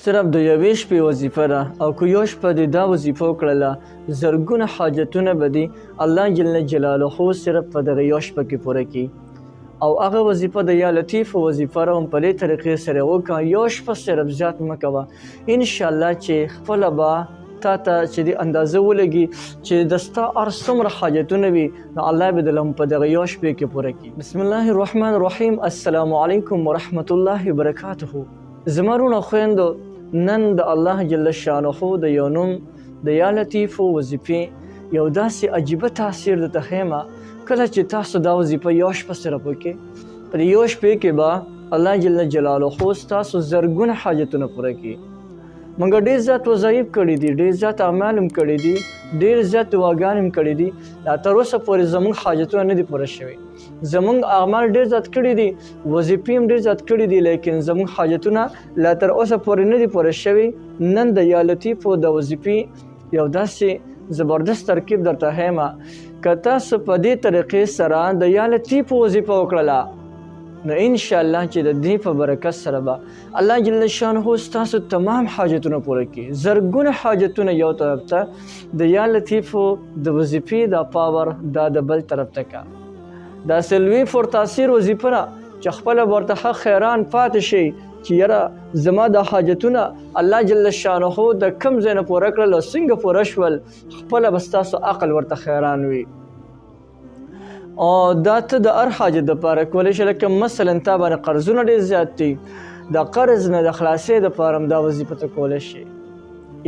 صرف د یوې شپې وظیفه ده او که یو شپه دې دا وظیفه وکړله زرګونه حاجتونه به دي الله جل جلاله صرف په دغه یو شپه کې پوره کړي. او هغه وظیفه د یا لطیف وظیفه را هم په دې طریقې سره وکړه، یو شپه صرف زیات مه کوه، انشاءالله چې خپله به تا ته چې د اندازه ولګي چې د ستا هر څومره حاجتونه وي نو الله به دله په دغه یو شپې کې پوره کړي. بسم الله الرحمن الرحیم. السلام علیکم ورحمت الله وبرکاته. زما وروڼو خویندو، نن د الله جل شانه د یو نوم د یا لطیف وظیفې یو داسې عجیبه تاثیر درته ښیم. کله چې تاسو دا وظیفه یو شپه صرف وکړئ، په دې یو شپې کې به الله جل جلاله ستاسو زرګونه حاجتونه پوره کړي. موږ ډېر زیات وظایف کړي دي، ډېر زیات اعمال هم کړي دي، ډېر زیات دعاګانې هم کړي دي، لا تر اوسه پورې زموږ حاجتونه نه دي پوره شوي. زموږ اعمال ډېر زیات کړي دي، وظیفې هم ډېر زیات کړي دي، لیکن زموږ حاجتونه لا تر اوسه پورې نه دي پوره شوي. نن د یا لطیفو د وظیفې یو داسې زبردست ترکیب درته ښیم. که تاسو په دې طریقې سره د یا لطیفو وظیفه وکړله نو انشاءالله چې د دې په برکت سره به الله جل شانه ستاسو تمام حاجتونه پوره کړي. زرګونه حاجتونه یو طرف ته د یا لطیفو د وظیفې دا پاور دا د بل طرف ته کا دا سلوي فور تاثیر وظیفه نه چې خپله ورته حق خیران پاتې شي چې یاره زما د حاجتونه الله جل شانه د کم ځای نه پوره کړل او څنګه پوره شول، خپله به ستاسو عقل ورته خیران وي. او دا ته د هر حاجت دپاره کولی شي، لکه مثلا تا باندې قرضونه ډېر زیات دي، د قرض نه د خلاصۍ دپاره هم دا وظیفه ته کولی شي.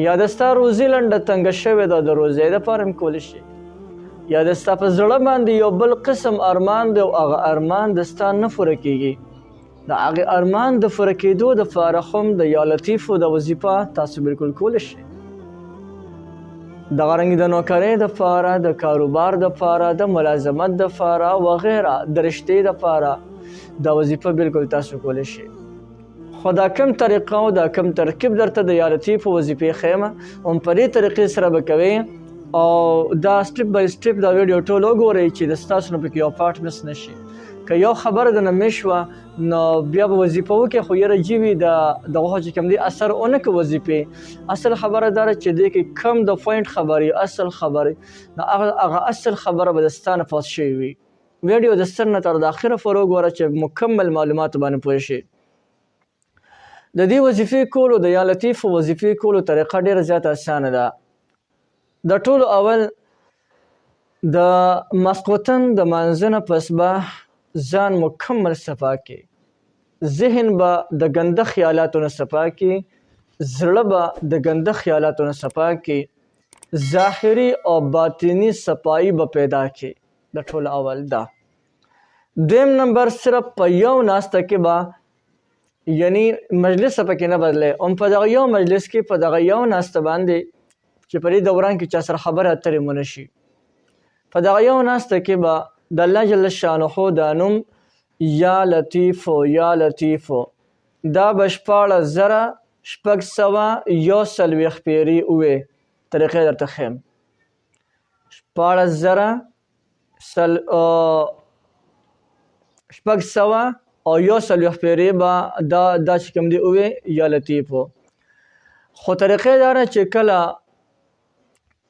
یا د ستا روزي لنډه تنګه شوې ده، د روزۍ دپاره هم کولی شي. یا د ستا په زړه باندې یو بل قسم ارمان دی او هغه ارمان د ستا نه پوره کېږي، د هغې ارمان د پوره کېدو دپاره هم د یا لطیفو د وظیفه تاسو بالکل کولی شئ. دغه رنګ د نوکرۍ دپاره، د کاروبار دپاره، د ملازمت دپاره وغیره، د رشتې دپاره دا وظیفه بالکل تاسو کولی شئ. خو دا کم طریقه او دا کم ترکیب درته د یا لطیفو وظیفې ښیم، هم په دې طریقې سره به کوئ او دا سټپ بای سټپ دا ویډیو ټول وګورئ چې د ستاسو نه پکې یو پارټ مس نه شي. که یو خبره د نه مس شوه نو بیا به وظیفه وکړئ، خو یاره جیوي دغه چې کوم دی اثر ونه کړي وظیفې. اصل خبره دا ده چې دې کې کم د پوینټ خبرې اصل خبرې نو هغه اصل خبره به د ستا نه پاس شوې وي. ویډیو د سر نه تر د اخره پورې وګوره چې مکمل معلوماتو باندې پوه شي. د دې وظیفې کولو د یا لطیفو وظیفې کولو طریقه ډېره زیاته اسانه ده. د ټولو اول د ماسخوتن د مانځه نه پس به ځان مکمل صفا کړي، ذهن به د ګنده خیالاتو نه صفا کړي، زړه به د ګنده خیالاتو نه صفا کړي، ظاهري او باطني صفایي به پیدا کړي. د ټولو اول دا. دویم نمبر صرف په یو ناسته کې به یعنی مجلس پکې نه بدلی، هم په دغه یو مجلس کې په دغه یو ناسته باندې چې په دې دوران کې چا سره خبرې اترې مو نه شي، په دغه یو ناسته کې به د الله جل شانه دا نوم یا لطیفو یا لطیفو دا به 16,641 پیرې اوې طریقې درته ښیم. 16,641 پیرې به دا چې کوم دی اوې یا لطیفو. خو طریقې دا ده چې کله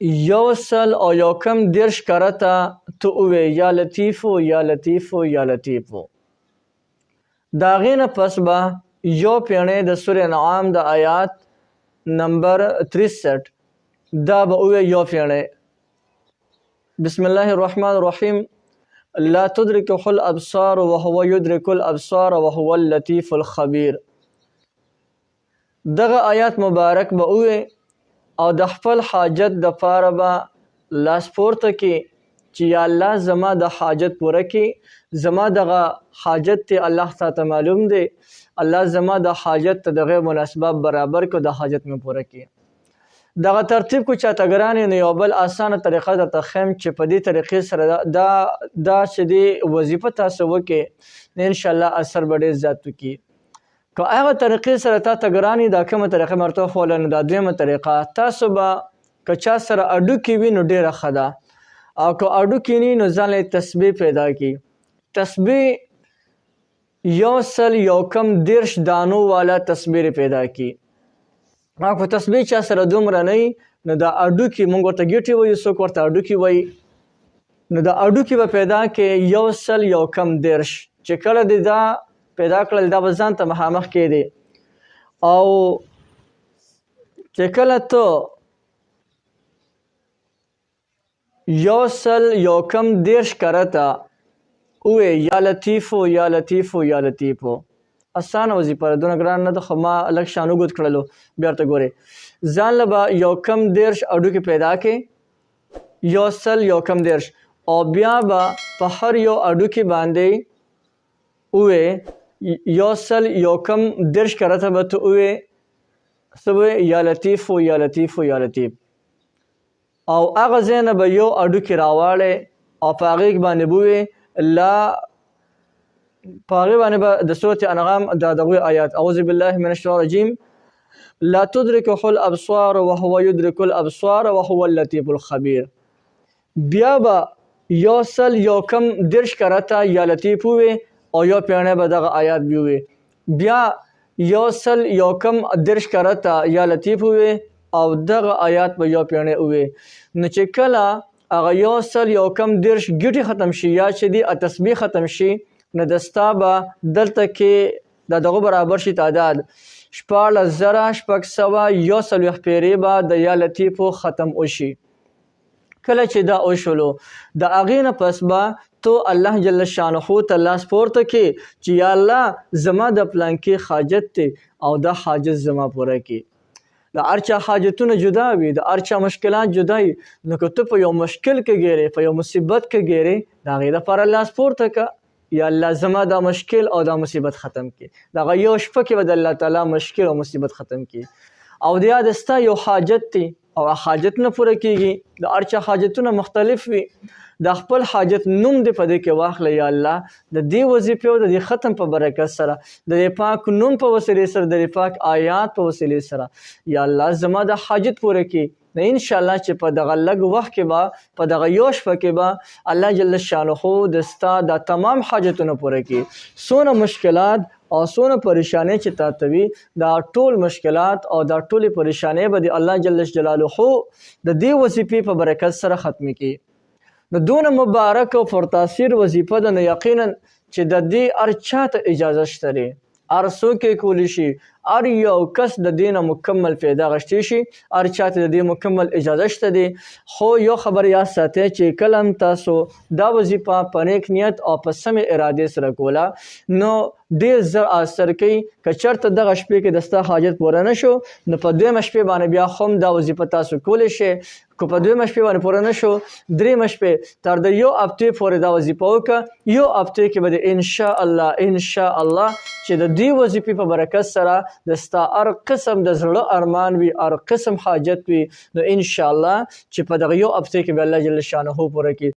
110 کرته ته اوې یا لطیفو یا لطیفو یا لطیفو. د هغې نه پس به یو پیڼۍ د سورې انعام د آیات نمبر 63 دا به اوې یو پیڼۍ. بسم الله الرحمن الرحیم. لا تدرکه الابصار وهو یدرک الابصار وهو اللطیف الخبیر. دغه آیات مبارک به اوې او د خپل حاجت دپاره به لاس پورته کړي چې یا الله زما د حاجت پوره کړي، زما دغه حاجت ته الله تاته معلوم دی، الله زما د حاجت ته دغه مناسبات برابر کړو، د حاجت مې پوره کړي. دغه ترتیب کو چاته ګران نو یو بل اسانه طریقه درته ښیم چې په دې طریقې سره دا چې دې وظیفه تاسو وکړئ انشاءالله اثر به ډېر زیات وکړي. که هغه طریقې سره تا ته ګرانې دا کومه طریقه مې ورته وښوله نو دا دویمه طریقه. تاسو به که چا سره اډوکې وي نو ډېره ښه ده، او که اډوکې نه وي نو ځان له تسبیح پیدا کړي. تسبیح 110 دانو والا تسبیح پیدا کړي. په تسبیح چا سره دومره نه وي نو دا اډوکي موږ ورته ګیټې وایو څوک ورته اډوکي وایي نو دا اډوکي به پیدا کې 110 چې کله دې دا پیدا کړل دا به ځان ته مخامخ کېدی او چې کله ته 110 کرته وې یا لطیفو یا لطیفو یا لطیفو اسانه وظیفه ده دونه ګران نه ده خو ما لږ شان اوږد کړلو بیا ورته ګورې ځان له به 110 اډوکي پیدا کې 110 او بیا به په هر یو اډوکي باندې وې 110 کرته به ته وې څه به یا لطیفو یا لطیفو یا لطیف او هغه ځای نه به یو اډوکي راواړې او په هغې باندې به وې لا په هغې باندې به د سورة انعام د هغوی آیات اعوذ بالله من الشیطان الرجیم لا تدرکه الابصار وهو يدرك الابصار وهو اللطیف الخبیر بیا به 110 کرته یا لطیف وې او یو پیاڼی به دغه آیات بیا وې بیا 110 کرته یا لطیف وې او دغه آیات به یو پیاڼی وې نو چې کله هغه 110 ګیټې ختم شي یا چې دی تسبیح ختم شي نو د ستا به دلته کې د دغه برابر شي تعداد 14640 پیرې به د یا لطیفو ختم وشي کله چې دا وشولو د هغې نه پس به تو الله جل شانه ته لاس پورته کې چې یا الله زما د پلانکې حاجت دی او دا حاجت زما پوره کړي د هر چا حاجتونه جدا وي د هر چا مشکلات جدا وي نو که ته په یو مشکل کې ګیرې په یو مصیبت کې ګیرې د هغې لپاره لاس پورته که یا الله زما دا مشکل او دا مصیبت ختم کړي دغه یو شپه کې به د الله تعالی مشکل او مصیبت ختم کړي او د یا د ستا یو حاجت دی او حاجت نه پوره کېږي د هر چا حاجتونه مختلف وي د خپل حاجت نوم دې په دې کې واخله یا الله د دې وظیفې او د دې ختم په برکت سره د دې پاک نوم په وسیلې سره د دې پاک آیات په وسیلې سره یا الله زما د حاجت پوره کړي نو انشاءالله چې په دغه لږ وخت کې به په دغه یو شپه کې به الله جل شانه د ستا د تمام حاجتونه پوره کړي څونه مشکلات او څونه پریشانۍ چې تا ته وي دا ټول مشکلات او دا ټولې پریشانۍ به د الله جل جلاله د دې وظیفې په برکت سره ختمې کړي نو دونه مبارک او پرتاثیر وظیفه ده نو یقینا چې د دې هر چاته اجازه شته دی هر څوک یې کولی شي هر یو کس د دې نه مکمل فایده اخیستی شي هر چاته د دې مکمل اجازه شته دی خو یو خبر یاد ساتئ چې کله هم تاسو دا وظیفه په نیک نیت او په سمې ارادې سره کوله نو ډېر زر اثر کوي که چېرته دغه شپې کې د ستا حاجت پوره نه شو نو په دویمه شپې باندې بیا هم دا وظیفه تاسو کولی شئ که په دویمه شپې باندې پوره نه شو درېیمه شپې تر د یو هفتې پورې دا وظیفه وکړه یو هفتې کې به د انشاءالله چې د دې وظیفې په برکت سره د ستا هر قسم د زړه ارمان وي هر قسم حاجت وي نو انشاءالله چې په دغه یو هفتې کې به الله جل شانه پوره کړي